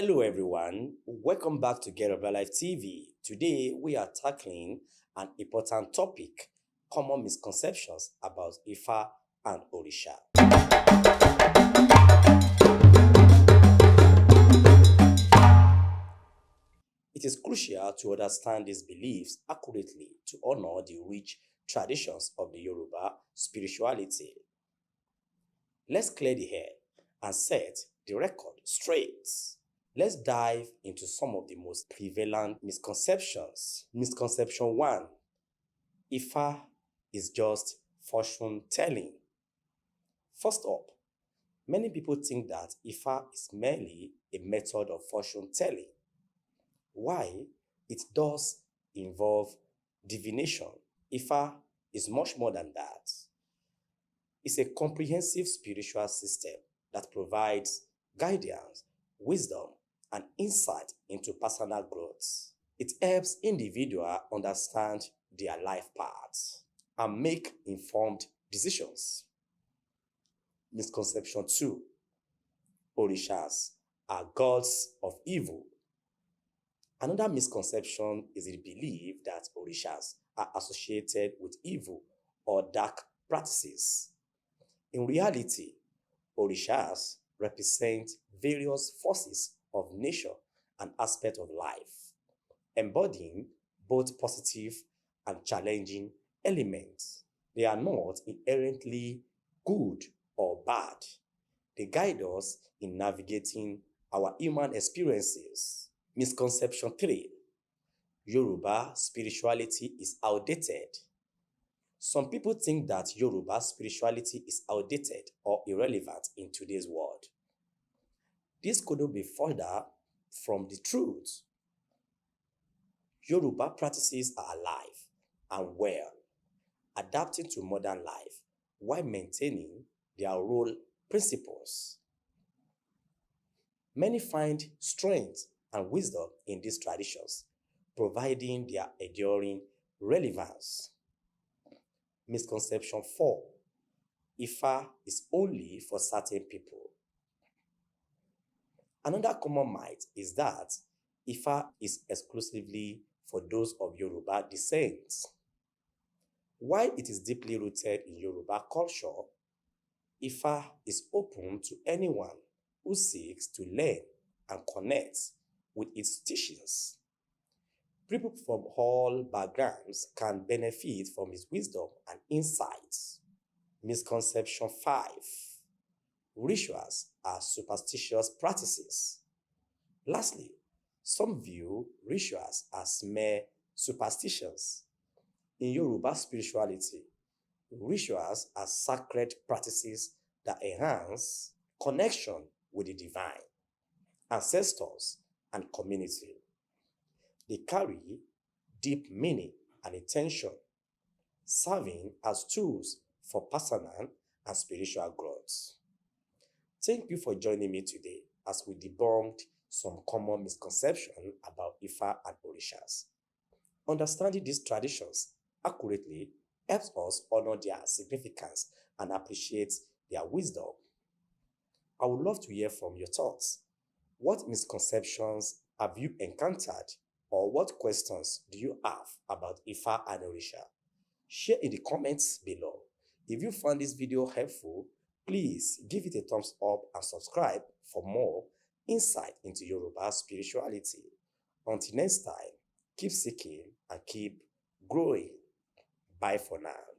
Hello everyone, welcome back to Yoruba Life TV. Today we are tackling an important topic, common misconceptions about Ifa and Orisha. It is crucial to understand these beliefs accurately to honor the rich traditions of the Yoruba spirituality. Let's clear the air and set the record straight. Let's dive into some of the most prevalent misconceptions. Misconception 1. Ifa is just fortune telling. First up, many people think that Ifa is merely a method of fortune telling. While it does involve divination, Ifa is much more than that. It's a comprehensive spiritual system that provides guidance, wisdom, and insight into personal growth. It helps individuals understand their life paths and make informed decisions. Misconception 2. Orishas are gods of evil. Another misconception is the belief that Orishas are associated with evil or dark practices. In reality, Orishas represent various forces of nature and aspects of life, embodying both positive and challenging elements. They are not inherently good or bad. They guide us in navigating our human experiences. Misconception 3. Yoruba spirituality is outdated. Some people think that Yoruba spirituality is outdated or irrelevant in today's world. This couldn't be further from the truth. Yoruba practices are alive and well, adapting to modern life while maintaining their role principles. Many find strength and wisdom in these traditions, providing their enduring relevance. Misconception 4. Ifa is only for certain people. Another common myth is that Ifa is exclusively for those of Yoruba descent. While it is deeply rooted in Yoruba culture, Ifa is open to anyone who seeks to learn and connect with its teachings. People from all backgrounds can benefit from its wisdom and insights. Misconception 5. Rituals are superstitious practices. Lastly, some view rituals as mere superstitions. In Yoruba spirituality, rituals are sacred practices that enhance connection with the divine, ancestors, and community. They carry deep meaning and intention, serving as tools for personal and spiritual growth. Thank you for joining me today as we debunked some common misconceptions about Ifa and Orishas. Understanding these traditions accurately helps us honor their significance and appreciate their wisdom. I would love to hear from your thoughts. What misconceptions have you encountered, or what questions do you have about Ifa and Orisha? Share in the comments below. If you found this video helpful, please give it a thumbs up and subscribe for more insight into Yoruba spirituality. Until next time, keep seeking and keep growing. Bye for now.